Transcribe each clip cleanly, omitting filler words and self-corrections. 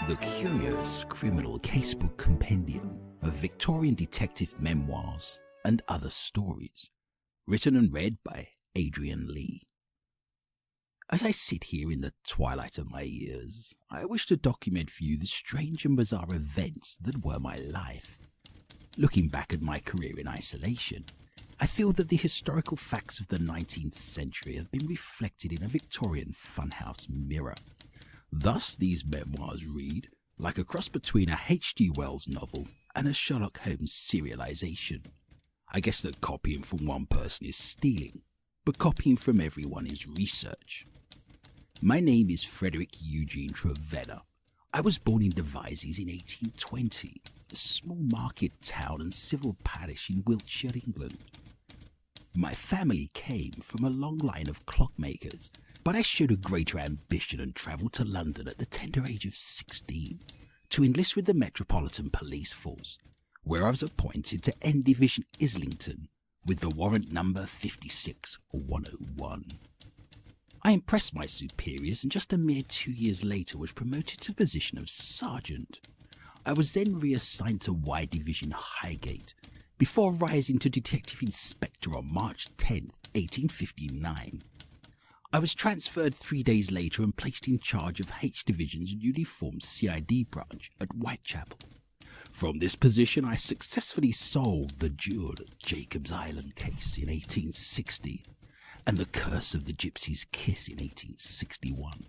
The Curious Criminal Casebook Compendium of Victorian Detective Memoirs and Other Stories, written and read by Adrian Lee. As I sit here in the twilight of my years, I wish to document for you the strange and bizarre events that were my life. Looking back at my career in isolation, I feel that the historical facts of the 19th century have been reflected in a Victorian funhouse mirror. Thus, these memoirs read like a cross between a H.G. Wells novel and a Sherlock Holmes serialization. I guess that copying from one person is stealing, but copying from everyone is research. My name is Frederick Eugene Trevenna. I was born in Devizes in 1820, a small market town and civil parish in Wiltshire, England. My family came from a long line of clockmakers, but I showed a greater ambition and travelled to London at the tender age of 16 to enlist with the Metropolitan Police Force, where I was appointed to N Division Islington with the warrant number 56101. I impressed my superiors and just a mere 2 years later was promoted to the position of sergeant. I was then reassigned to Y Division Highgate before rising to Detective Inspector on March 10, 1859. I was transferred 3 days later and placed in charge of H Division's newly formed CID branch at Whitechapel. From this position, I successfully solved the duel at Jacob's Island case in 1860 and the Curse of the Gypsy's Kiss in 1861.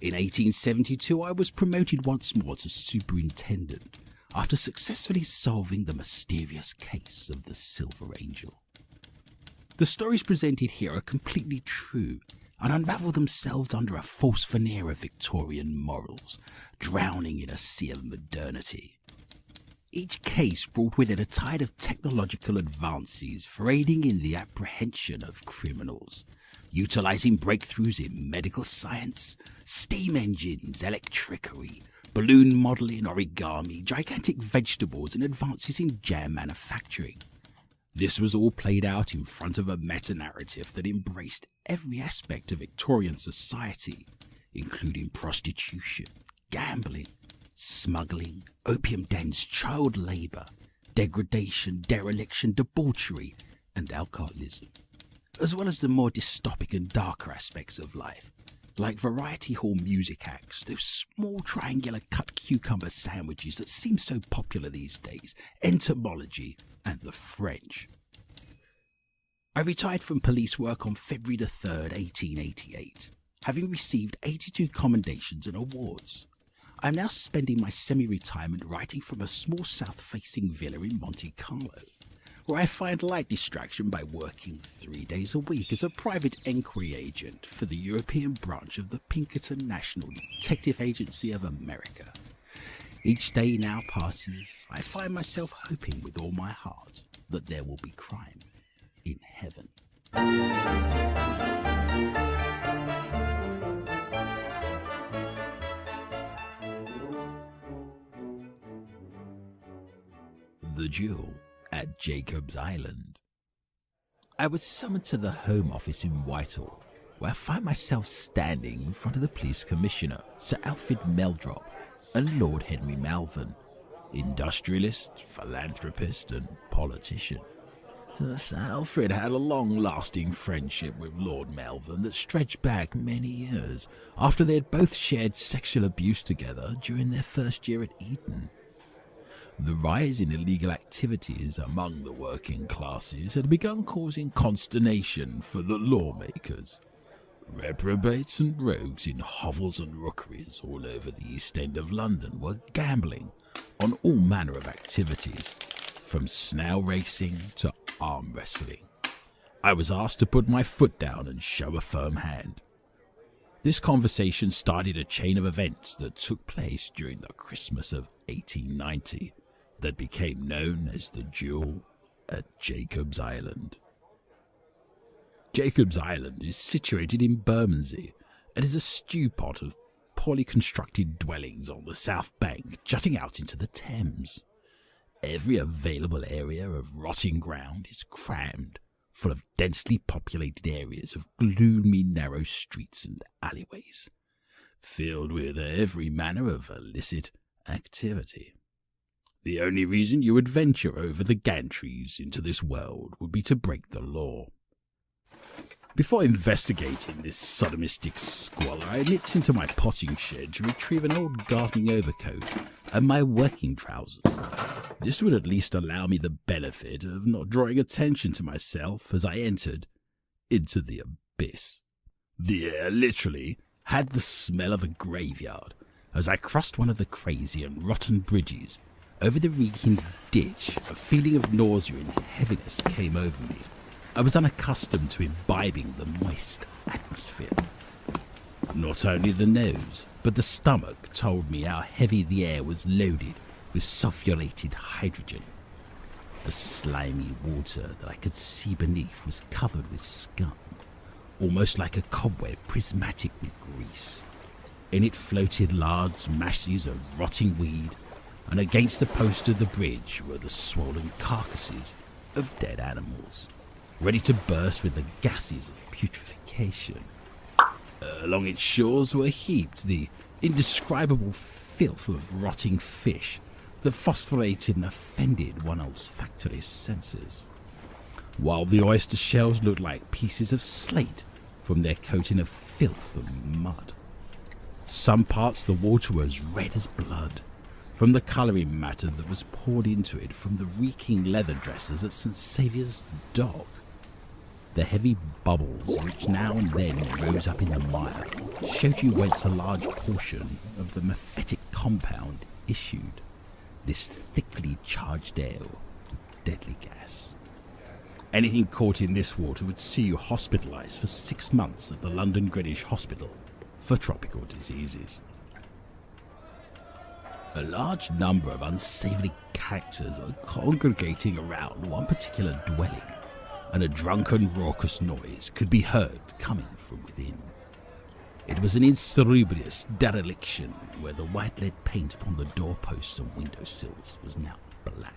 In 1872, I was promoted once more to superintendent after successfully solving the mysterious case of the Silver Angel. The stories presented here are completely true and unravel themselves under a false veneer of Victorian morals, drowning in a sea of modernity. Each case brought with it a tide of technological advances for aiding in the apprehension of criminals, utilizing breakthroughs in medical science, steam engines, electrickery, balloon modeling, origami, gigantic vegetables, and advances in jam manufacturing. This was all played out in front of a meta-narrative that embraced every aspect of Victorian society, including prostitution, gambling, smuggling, opium dens, child labour, degradation, dereliction, debauchery, and alcoholism, as well as the more dystopic and darker aspects of life, like variety hall music acts, those small triangular cut cucumber sandwiches that seem so popular these days, entomology, and the French. I retired from police work on February the 3rd, 1888, having received 82 commendations and awards. I am now spending my semi-retirement writing from a small south-facing villa in Monte Carlo, where I find light distraction by working 3 days a week as a private enquiry agent for the European branch of the Pinkerton National Detective Agency of America. Each day now passes, I find myself hoping with all my heart that there will be crime in heaven. The duel at Jacob's Island. I was summoned to the Home Office in Whitehall, where I find myself standing in front of the Police Commissioner, Sir Alfred Meldrop, and Lord Henry Malvern, industrialist, philanthropist, and politician. Sir Alfred had a long-lasting friendship with Lord Malvern that stretched back many years after they had both shared sexual abuse together during their first year at Eton. The rise in illegal activities among the working classes had begun causing consternation for the lawmakers. Reprobates and rogues in hovels and rookeries all over the East End of London were gambling on all manner of activities, from snail racing to arm wrestling. I was asked to put my foot down and show a firm hand. This conversation started a chain of events that took place during the Christmas of 1890 that became known as the duel at Jacob's Island. Jacob's Island is situated in Bermondsey, It is a stew pot of poorly constructed dwellings on the south bank jutting out into the Thames. Every available area of rotting ground is crammed, full of densely populated areas of gloomy narrow streets and alleyways, filled with every manner of illicit activity. The only reason you would venture over the gantries into this world would be to break the law. Before investigating this sodomistic squalor, I nipped into my potting shed to retrieve an old gardening overcoat and my working trousers. This would at least allow me the benefit of not drawing attention to myself as I entered into the abyss. The air literally had the smell of a graveyard as I crossed one of the crazy and rotten bridges over the reeking ditch. A feeling of nausea and heaviness came over me. I was unaccustomed to imbibing the moist atmosphere. Not only the nose, but the stomach told me how heavy the air was loaded with sulfurated hydrogen. The slimy water that I could see beneath was covered with scum, almost like a cobweb prismatic with grease. In it floated large masses of rotting weed, and against the post of the bridge were the swollen carcasses of dead animals, ready to burst with the gases of putrefaction. Along its shores were heaped the indescribable filth of rotting fish that phosphorated and offended one's olfactory senses, while the oyster shells looked like pieces of slate from their coating of filth and mud. Some parts the water was red as blood, from the colouring matter that was poured into it from the reeking leather dressers at St. Saviour's Dock. The heavy bubbles which now and then rose up in the mire showed you whence a large portion of the mephitic compound issued, this thickly charged ale with deadly gas. Anything caught in this water would see you hospitalised for 6 months at the London Greenwich Hospital for tropical diseases. A large number of unsavoury characters are congregating around one particular dwelling, and a drunken, raucous noise could be heard coming from within. It was an insalubrious dereliction where the white lead paint upon the doorposts and windowsills was now black.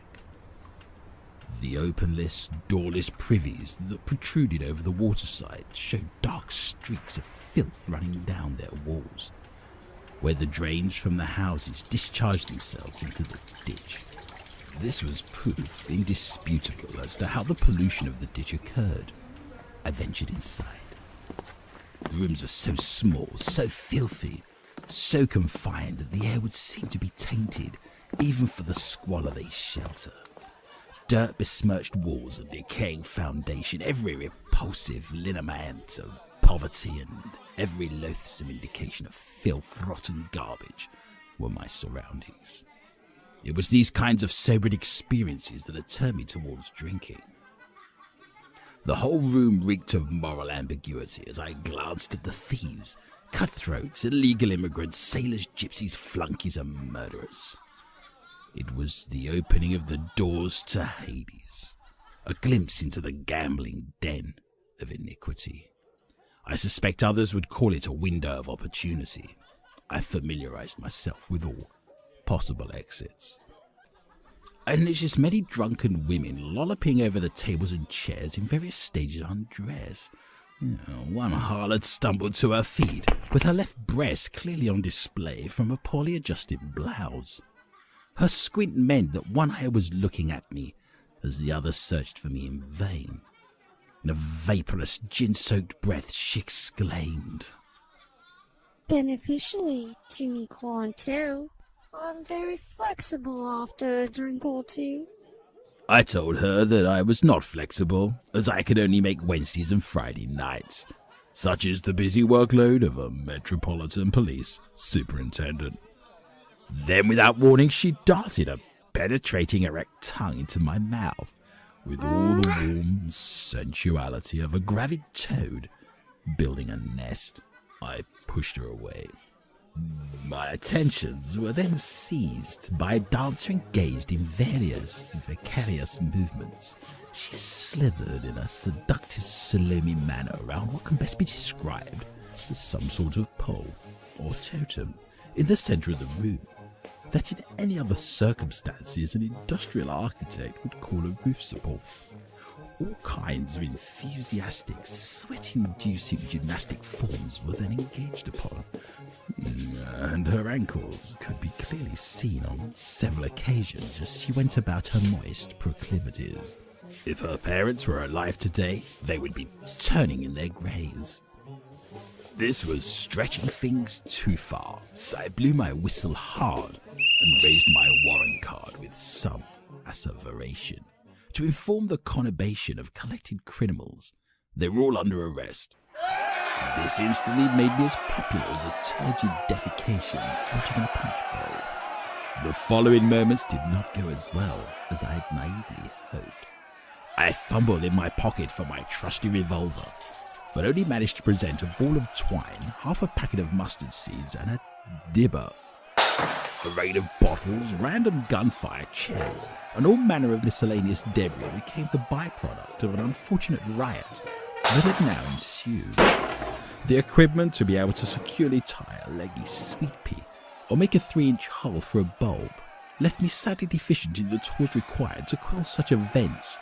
The openless, doorless privies that protruded over the waterside showed dark streaks of filth running down their walls, where the drains from the houses discharged themselves into the ditch. This was proof indisputable as to how the pollution of the ditch occurred. I ventured inside. The rooms were so small, so filthy, so confined that the air would seem to be tainted, even for the squalor they shelter. Dirt besmirched walls and decaying foundation, every repulsive lineament of poverty and every loathsome indication of filth, rotten garbage were my surroundings. It was these kinds of sobering experiences that had turned me towards drinking. The whole room reeked of moral ambiguity as I glanced at the thieves, cutthroats, illegal immigrants, sailors, gypsies, flunkies, and murderers. It was the opening of the doors to Hades, a glimpse into the gambling den of iniquity. I suspect others would call it a window of opportunity. I familiarized myself with all possible exits. I noticed many drunken women lolloping over the tables and chairs in various stages of undress. One harlot stumbled to her feet, with her left breast clearly on display from a poorly adjusted blouse. Her squint meant that one eye was looking at me, as the other searched for me in vain. In a vaporous, gin-soaked breath, she exclaimed, "Beneficially to me, Quanto. I'm very flexible after a drink or two." I told her that I was not flexible, as I could only make Wednesdays and Friday nights. Such is the busy workload of a Metropolitan Police Superintendent. Then, without warning, she darted a penetrating erect tongue into my mouth, with all the warm sensuality of a gravid toad building a nest. I pushed her away. My attentions were then seized by a dancer engaged in various vicarious movements. She slithered in a seductive salami manner around what can best be described some sort of pole or totem in the centre of the room that in any other circumstances an industrial architect would call a roof support. All kinds of enthusiastic, sweat-inducing gymnastic forms were then engaged upon, and her ankles could be clearly seen on several occasions as she went about her moist proclivities. If her parents were alive today, they would be turning in their graves. This was stretching things too far, so I blew my whistle hard and raised my warrant card with some asseveration to inform the conurbation of collected criminals they were all under arrest. This instantly made me as popular as a turgid defecation floating in a punch bowl. The following moments did not go as well as I had naively hoped. I fumbled in my pocket for my trusty revolver, but only managed to present a ball of twine, half a packet of mustard seeds, and a dibber. A rain of bottles, random gunfire, chairs, and all manner of miscellaneous debris became the byproduct of an unfortunate riot that had now ensued. The equipment to be able to securely tie a leggy sweet pea or make a 3-inch hole for a bulb left me sadly deficient in the tools required to quell such events.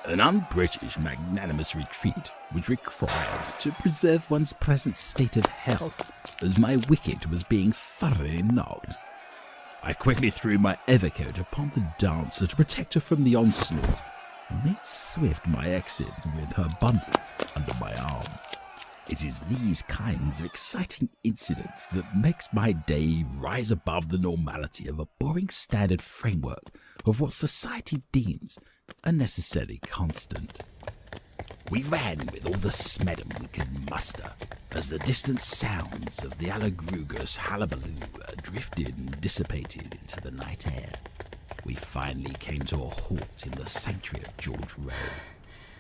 An un-British magnanimous retreat was required to preserve one's present state of health, as my wicket was being thoroughly knocked. I quickly threw my overcoat upon the dancer to protect her from the onslaught, and made swift my exit with her bundle under my arm. It is these kinds of exciting incidents that makes my day rise above the normality of a boring standard framework of what society deems a necessary constant. We ran with all the smedum we could muster as the distant sounds of the Alagrugus hullabaloo drifted and dissipated into the night air. We finally came to a halt in the sanctuary of George Row.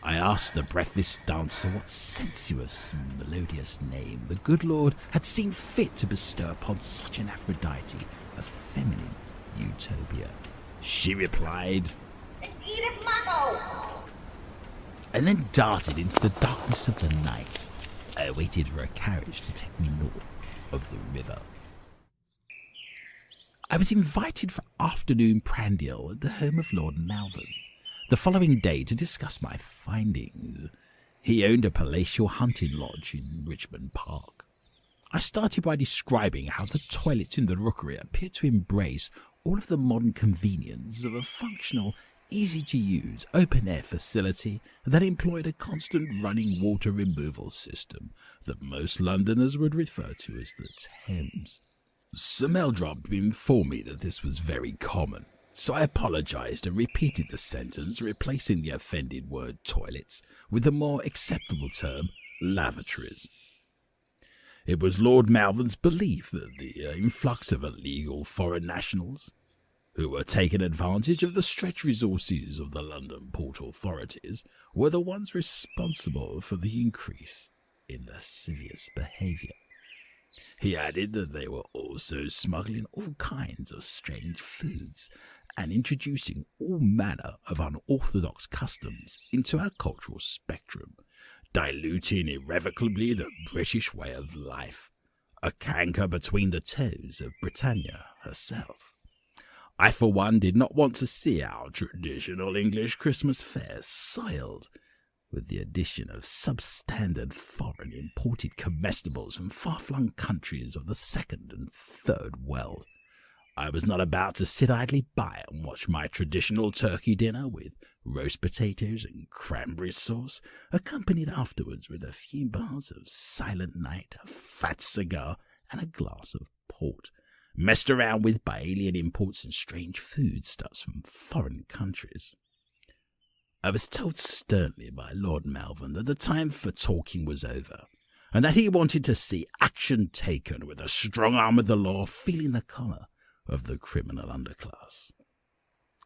I asked the breathless dancer what sensuous, melodious name the good Lord had seen fit to bestow upon such an Aphrodite of feminine utopia. She replied, "It's Edith Muggle!" and then darted into the darkness of the night. I waited for a carriage to take me north of the river. I was invited for afternoon prandial at the home of Lord Malvern the following day to discuss my findings. He owned a palatial hunting lodge in Richmond Park. I started by describing how the toilets in the rookery appeared to embrace all of the modern convenience of a functional, easy-to-use, open-air facility that employed a constant running water removal system that most Londoners would refer to as the Thames. Sir Meldrum informed me that this was very common, so I apologised and repeated the sentence, replacing the offended word toilets with the more acceptable term lavatories. It was Lord Malvern's belief that the influx of illegal foreign nationals, who were taking advantage of the stretched resources of the London port authorities, were the ones responsible for the increase in lascivious behaviour. He added that they were also smuggling all kinds of strange foods and introducing all manner of unorthodox customs into our cultural spectrum, diluting irrevocably the British way of life, a canker between the toes of Britannia herself. I, for one, did not want to see our traditional English Christmas fairs soiled with the addition of substandard foreign imported comestibles from far-flung countries of the second and third world. I was not about to sit idly by and watch my traditional turkey dinner with roast potatoes and cranberry sauce, accompanied afterwards with a few bars of Silent Night, a fat cigar, and a glass of port, messed around with by alien imports and strange foodstuffs from foreign countries. I was told sternly by Lord Malvern that the time for talking was over, and that he wanted to see action taken with the strong arm of the law feeling the collar of the criminal underclass.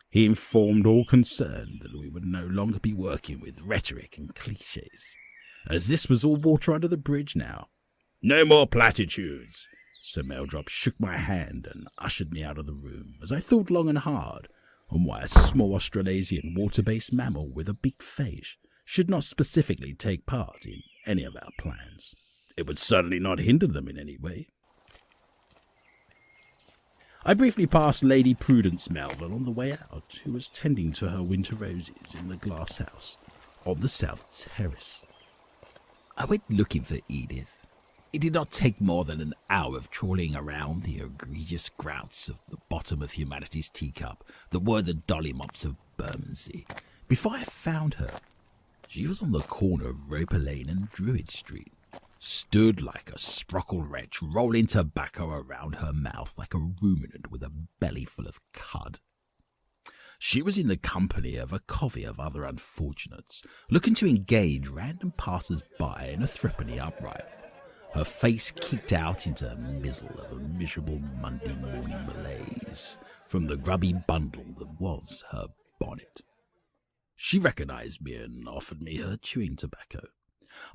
He informed all concerned that we would no longer be working with rhetoric and cliches, as this was all water under the bridge now. No more platitudes. Sir Meldrum shook my hand and ushered me out of the room, as I thought long and hard on why a small Australasian water-based mammal with a beaked face should not specifically take part in any of our plans. It would certainly not hinder them in any way. I briefly passed Lady Prudence Melville on the way out, who was tending to her winter roses in the glass house on the south terrace. I went looking for Edith. It did not take more than an hour of trawling around the egregious grouts of the bottom of humanity's teacup that were the dollymops of Bermondsey before I found her. She was on the corner of Roper Lane and Druid Street, stood like a sprockled wretch, rolling tobacco around her mouth like a ruminant with a belly full of cud. She was in the company of a covey of other unfortunates, looking to engage random passers-by in a threepenny upright. Her face kicked out into the mizzle of a miserable Monday morning malaise from the grubby bundle that was her bonnet. She recognized me and offered me her chewing tobacco.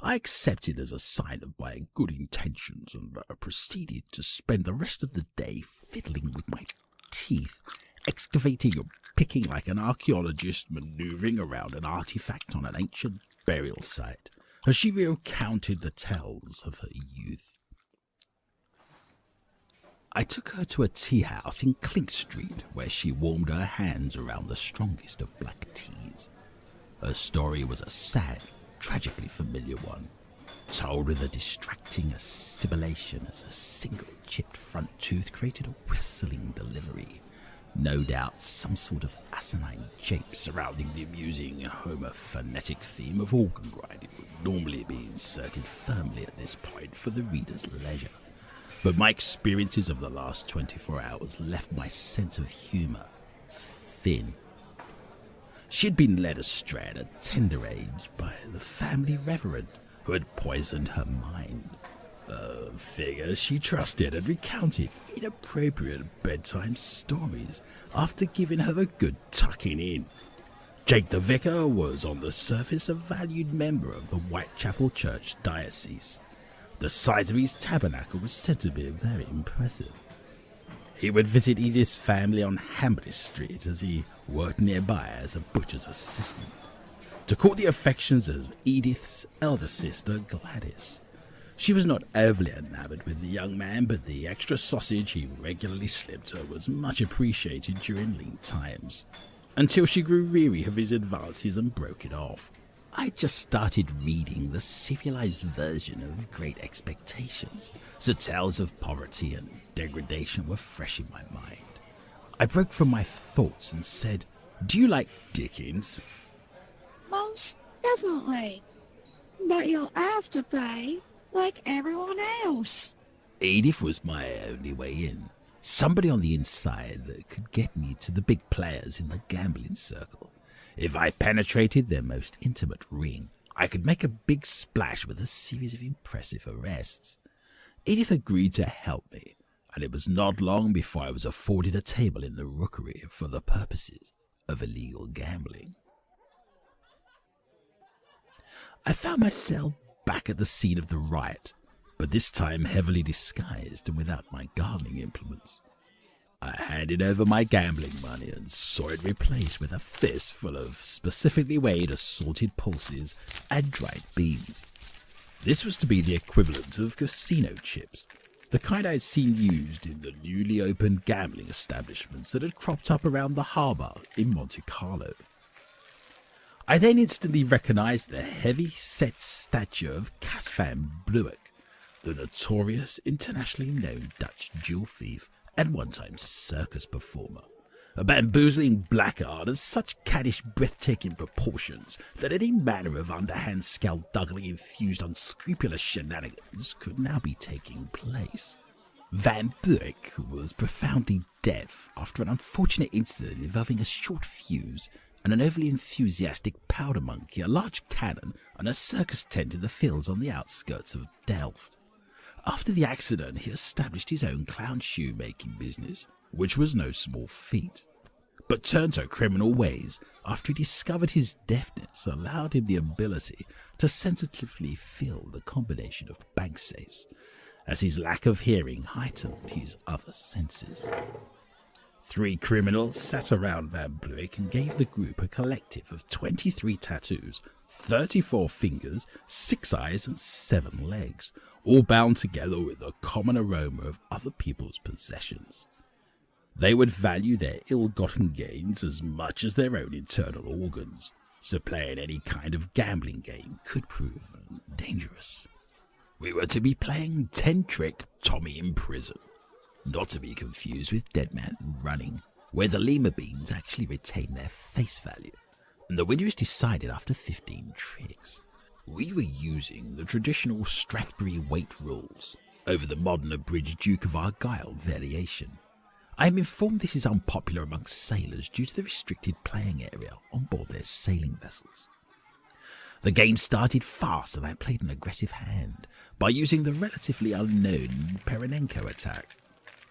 I accepted as a sign of my good intentions and proceeded to spend the rest of the day fiddling with my teeth, excavating and picking like an archaeologist manoeuvring around an artifact on an ancient burial site, as she recounted the tales of her youth. I took her to a tea house in Clink Street, where she warmed her hands around the strongest of black teas. Her story was a sad, tragically familiar one, told with a distracting sibilation as a single chipped front tooth created a whistling delivery. No doubt some sort of asinine jape surrounding the amusing homophonetic theme of organ grinding would normally be inserted firmly at this point for the reader's leisure. But my experiences of the last 24 hours left my sense of humour thin. She had been led astray at a tender age by the family reverend who had poisoned her mind. A figure she trusted and recounted inappropriate bedtime stories after giving her a good tucking in. Jake the vicar was on the surface a valued member of the Whitechapel Church diocese. The size of his tabernacle was said to be very impressive. He would visit Edith's family on Hamlet Street as he worked nearby as a butcher's assistant, to court the affections of Edith's elder sister Gladys. She was not overly enamored with the young man, but the extra sausage he regularly slipped her was much appreciated during lean times, until she grew weary of his advances and broke it off. I just started reading the serialized version of Great Expectations, so tales of poverty and degradation were fresh in my mind. I broke from my thoughts and said, "Do you like Dickens?" Most definitely. But you'll have to pay, like everyone else. Edith was my only way in. Somebody on the inside that could get me to the big players in the gambling circle. If I penetrated their most intimate ring, I could make a big splash with a series of impressive arrests. Edith agreed to help me, and it was not long before I was afforded a table in the rookery for the purposes of illegal gambling. I found myself back at the scene of the riot, but this time heavily disguised and without my gardening implements. I handed over my gambling money and saw it replaced with a fistful of specifically weighed assorted pulses and dried beans. This was to be the equivalent of casino chips, the kind I had seen used in the newly opened gambling establishments that had cropped up around the harbour in Monte Carlo. I then instantly recognized the heavy-set stature of Cas van Blueck, the notorious, internationally known Dutch jewel thief and one-time circus performer, a bamboozling blackguard of such caddish, breathtaking proportions that any manner of underhand skullduggery-infused unscrupulous shenanigans could now be taking place. Van Blueck was profoundly deaf after an unfortunate incident involving a short fuse and an overly enthusiastic powder monkey, a large cannon, and a circus tent in the fields on the outskirts of Delft. After the accident, he established his own clown shoemaking business, which was no small feat, but turned to criminal ways after he discovered his deafness allowed him the ability to sensitively feel the combination of bank safes, as his lack of hearing heightened his other senses. 3 criminals sat around Van Bluick and gave the group a collective of 23 tattoos, 34 fingers, 6 eyes and 7 legs, all bound together with a common aroma of other people's possessions. They would value their ill-gotten gains as much as their own internal organs, so playing any kind of gambling game could prove dangerous. We were to be playing 10-trick Tommy in prison, not to be confused with Dead Man Running, where the lima beans actually retain their face value, and the winner is decided after 15 tricks. We were using the traditional Strathbury weight rules over the modern abridged Duke of Argyll variation. I am informed this is unpopular amongst sailors due to the restricted playing area on board their sailing vessels. The game started fast and I played an aggressive hand by using the relatively unknown Perenenko attack.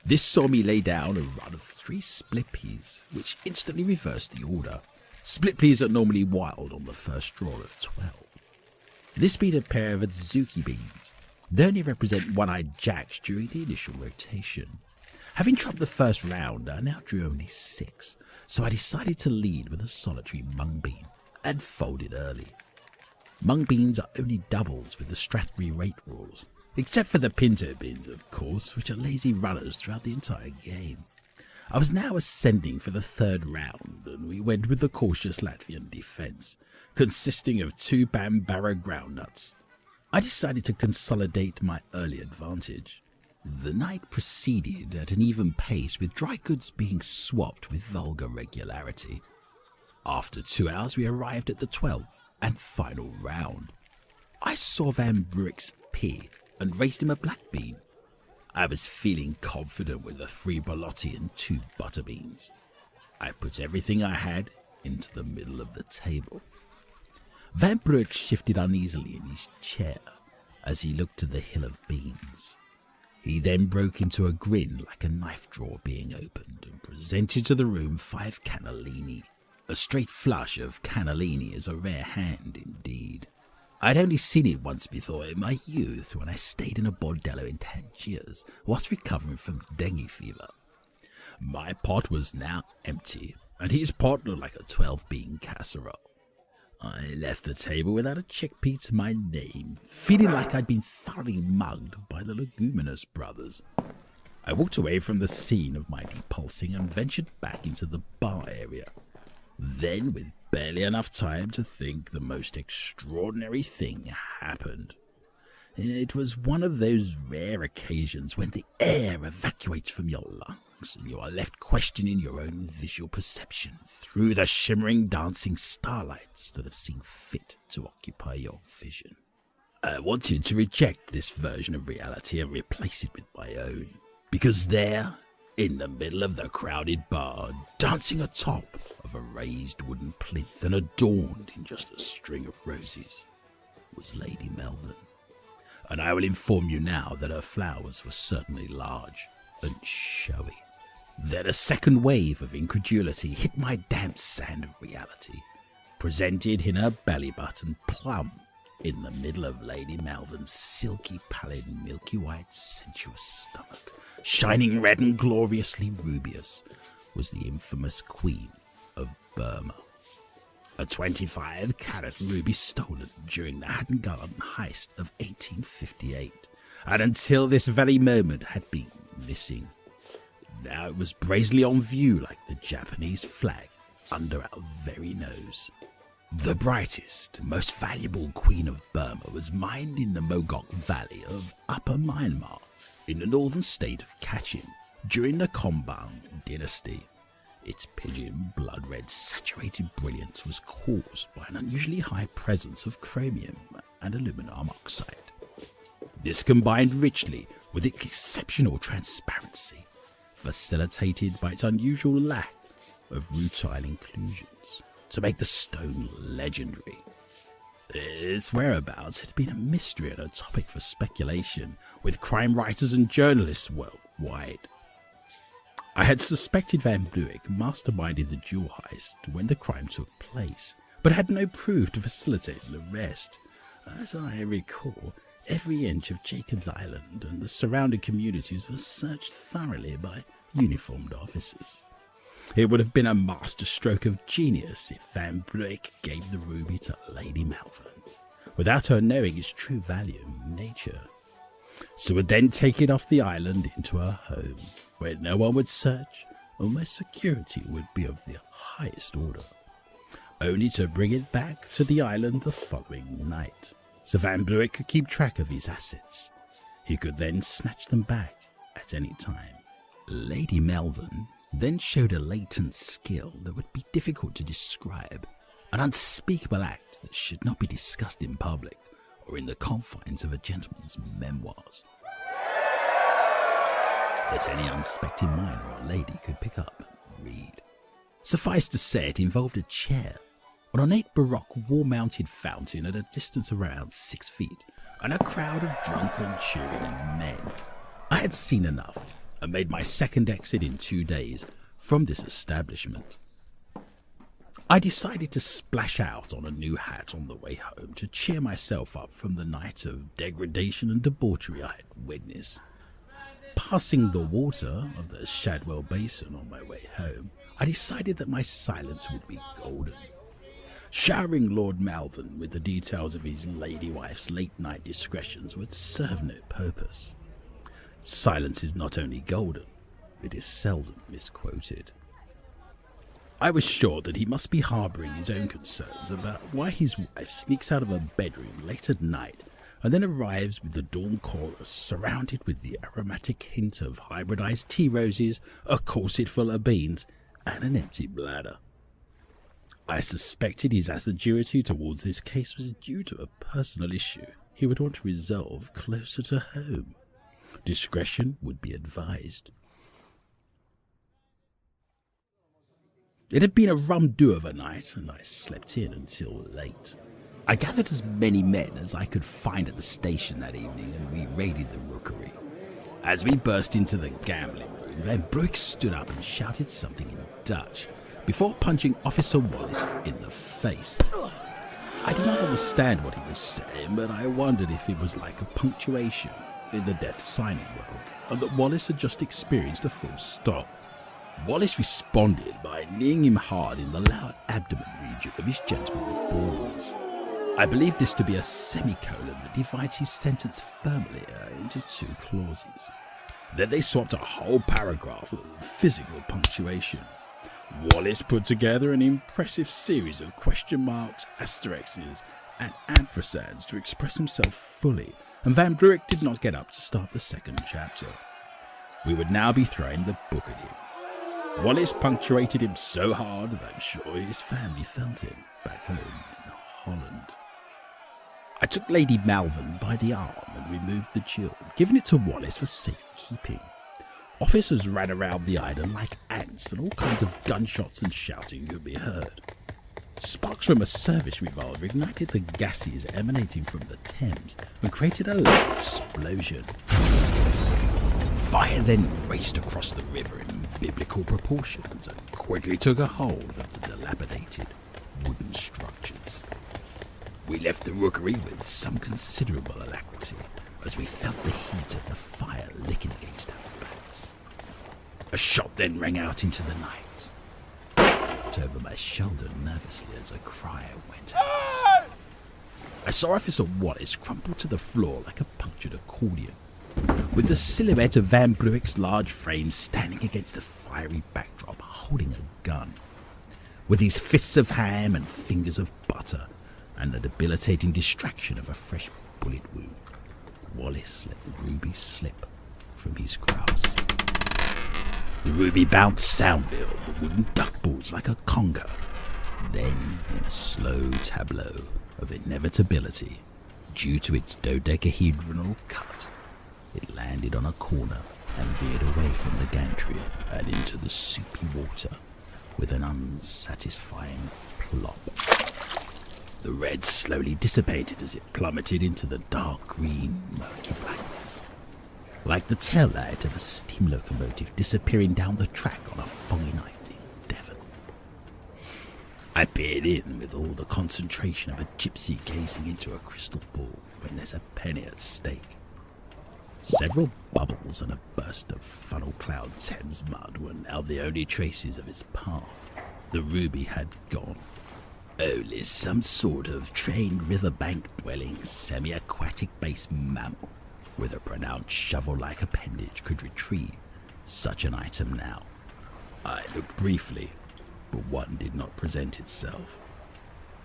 This saw me lay down a run of 3 split peas, which instantly reversed the order. Split peas are normally wild on the first draw of 12. This beat a pair of Adzuki beans. They only represent one-eyed jacks during the initial rotation. Having trumped the first round, I now drew only 6, so I decided to lead with a solitary mung bean, and folded early. Mung beans are only doubles with the Strathbury rate rules, except for the pinto beans, of course, which are lazy runners throughout the entire game. I was now ascending for the 3rd round, and we went with the cautious Latvian defence, consisting of 2 Bambara groundnuts. I decided to consolidate my early advantage. The night proceeded at an even pace, with dry goods being swapped with vulgar regularity. After 2 hours, we arrived at the 12th and final round. I saw Van Bruick's pea and raised him a black bean. I was feeling confident with a 3 Bolotti and 2 butterbeans. I put everything I had into the middle of the table. Van Bruick shifted uneasily in his chair as he looked to the hill of beans. He then broke into a grin like a knife drawer being opened and presented to the room 5 cannellini. A straight flush of cannellini is a rare hand indeed. I'd only seen it once before in my youth when I stayed in a bordello in Tangiers whilst recovering from dengue fever. My pot was now empty, and his pot looked like a 12-bean casserole. I left the table without a chickpea to my name, feeling like I'd been thoroughly mugged by the leguminous brothers. I walked away from the scene of my depulsing and ventured back into the bar area. Then, with barely enough time to think, the most extraordinary thing happened. It was one of those rare occasions when the air evacuates from your lungs and you are left questioning your own visual perception through the shimmering dancing starlights that have seen fit to occupy your vision. I wanted to reject this version of reality and replace it with my own, because there, in the middle of the crowded bar, dancing atop of a raised wooden plinth and adorned in just a string of roses, was Lady Melvin. And I will inform you now that her flowers were certainly large and showy. Then a second wave of incredulity hit my damp sand of reality, presented in her belly button plumb in the middle of Lady Melvin's silky, pallid, milky white, sensuous stomach, shining red and gloriously rubious, was the infamous Queen of Burma. A 25-carat ruby stolen during the Hatton Garden heist of 1858, and until this very moment had been missing. Now it was brazenly on view like the Japanese flag under our very nose. The brightest, most valuable Queen of Burma was mined in the Mogok Valley of Upper Myanmar, in the northern state of Kachin, during the Kombang dynasty. Its pigeon blood-red saturated brilliance was caused by an unusually high presence of chromium and aluminum oxide. This combined richly with its exceptional transparency, facilitated by its unusual lack of rutile inclusions, to make the stone legendary. Its whereabouts had been a mystery and a topic for speculation with crime writers and journalists worldwide. I had suspected Van Bluick masterminded the jewel heist when the crime took place, but had no proof to facilitate the arrest. As I recall, every inch of Jacob's Island and the surrounding communities was searched thoroughly by uniformed officers. It would have been a masterstroke of genius if Van Bruik gave the ruby to Lady Malvern, without her knowing its true value and nature. She would then take it off the island into her home, where no one would search and where security would be of the highest order, only to bring it back to the island the following night, so Van Bruik could keep track of his assets. He could then snatch them back at any time. Lady Malvern then showed a latent skill that would be difficult to describe, an unspeakable act that should not be discussed in public or in the confines of a gentleman's memoirs, that any unsuspecting minor or lady could pick up and read. Suffice to say, it involved a chair, an ornate baroque wall-mounted fountain at a distance of around 6 feet, and a crowd of drunken, cheering men. I had seen enough, and made my second exit in 2 days from this establishment. I decided to splash out on a new hat on the way home to cheer myself up from the night of degradation and debauchery I had witnessed. Passing the water of the Shadwell Basin on my way home, I decided that my silence would be golden. Showering Lord Malvern with the details of his lady wife's late-night discretions would serve no purpose. Silence is not only golden, it is seldom misquoted. I was sure that he must be harbouring his own concerns about why his wife sneaks out of her bedroom late at night and then arrives with the dawn chorus surrounded with the aromatic hint of hybridized tea roses, a corset full of beans, and an empty bladder. I suspected his assiduity towards this case was due to a personal issue he would want to resolve closer to home. Discretion would be advised. It had been a rum-do of a night, and I slept in until late. I gathered as many men as I could find at the station that evening, and we raided the rookery. As we burst into the gambling room, Van Bruik stood up and shouted something in Dutch, before punching Officer Wallace in the face. I did not understand what he was saying, but I wondered if it was like a punctuation in the death signing world, and that Wallace had just experienced a full stop. Wallace responded by kneeing him hard in the lower abdomen region of his gentleman with baubles. I believe this to be a semicolon that divides his sentence firmly into 2 clauses. Then they swapped a whole paragraph of physical punctuation. Wallace put together an impressive series of question marks, asterisks, and ampersands to express himself fully, and Van Bruik did not get up to start the second chapter. We would now be throwing the book at him. Wallace punctuated him so hard that I'm sure his family felt him back home in Holland. I took Lady Malvern by the arm and removed the jewel, giving it to Wallace for safekeeping. Officers ran around the island like ants, and all kinds of gunshots and shouting could be heard. Sparks from a service revolver ignited the gases emanating from the Thames and created a loud explosion. Fire then raced across the river in biblical proportions and quickly took a hold of the dilapidated wooden structures. We left the rookery with some considerable alacrity as we felt the heat of the fire licking against our backs. A shot then rang out into the night. I looked over my shoulder nervously as a cry went out. I saw Officer Wallace crumple to the floor like a punctured accordion, with the silhouette of Van Bruik's large frame standing against the fiery backdrop holding a gun. With his fists of ham and fingers of butter, and the debilitating distraction of a fresh bullet wound, Wallace let the ruby slip from his grasp. The ruby bounced soundly on the wooden duckboards like a conga. Then, in a slow tableau of inevitability, due to its dodecahedronal cut, it landed on a corner and veered away from the gantry and into the soupy water with an unsatisfying plop. The red slowly dissipated as it plummeted into the dark green, murky blackness, like the tail light of a steam locomotive disappearing down the track on a foggy night in Devon. I peered in with all the concentration of a gypsy gazing into a crystal ball when there's a penny at stake. Several bubbles and a burst of funnel cloud Thames mud were now the only traces of its path. The ruby had gone. Only some sort of trained riverbank-dwelling, semi-aquatic-based mammal with a pronounced shovel-like appendage could retrieve such an item now. I looked briefly, but one did not present itself.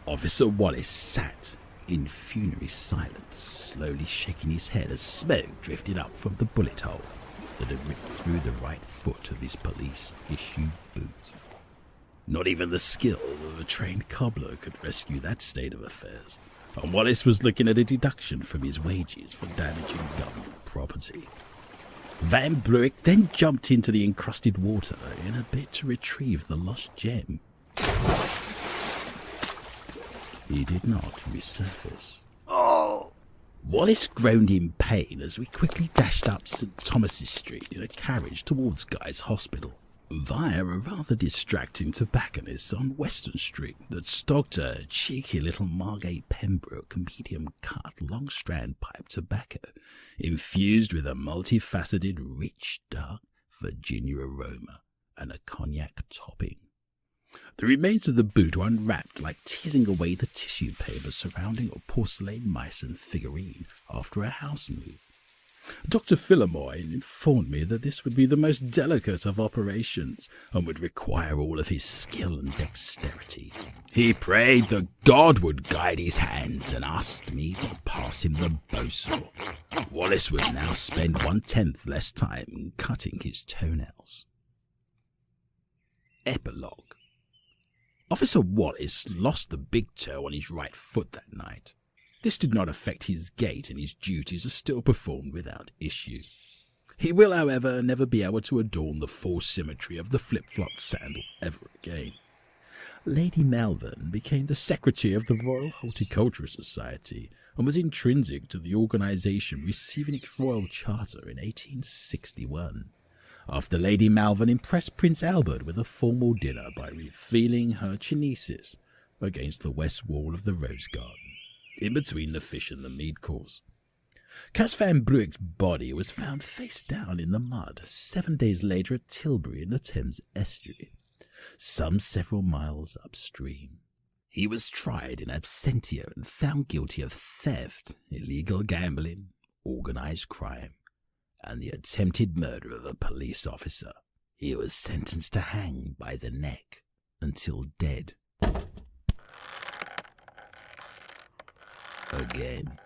Officer Wallace sat in funereal silence, slowly shaking his head as smoke drifted up from the bullet hole that had ripped through the right foot of his police-issued boot. Not even the skill of a trained cobbler could rescue that state of affairs, and Wallace was looking at a deduction from his wages for damaging government property. Van Bruick then jumped into the encrusted water in a bid to retrieve the lost gem. He did not resurface. Oh! Wallace groaned in pain as we quickly dashed up St. Thomas's Street in a carriage towards Guy's Hospital, via a rather distracting tobacconist on Western Street that stocked a cheeky little Margate Pembroke medium cut long strand pipe tobacco, infused with a multifaceted, rich, dark Virginia aroma and a cognac topping. The remains of the boot were unwrapped, like teasing away the tissue paper surrounding a porcelain mice and figurine after a house move. Dr. Phillimore informed me that this would be the most delicate of operations and would require all of his skill and dexterity. He prayed that God would guide his hands and asked me to pass him the bowsaw. Wallace would now spend 1/10 less time cutting his toenails. Epilogue. Officer Wallace lost the big toe on his right foot that night. This did not affect his gait, and his duties are still performed without issue. He will, however, never be able to adorn the full symmetry of the flip-flop sandal ever again. Lady Malvern became the secretary of the Royal Horticultural Society and was intrinsic to the organisation receiving its royal charter in 1861. After Lady Malvern impressed Prince Albert with a formal dinner by revealing her chinesis against the west wall of the Rose Garden, in between the fish and the mead course. Cas Van Bruick's body was found face down in the mud 7 days later at Tilbury in the Thames estuary, some several miles upstream. He was tried in absentia and found guilty of theft, illegal gambling, organised crime, and the attempted murder of a police officer. He was sentenced to hang by the neck until dead. Again.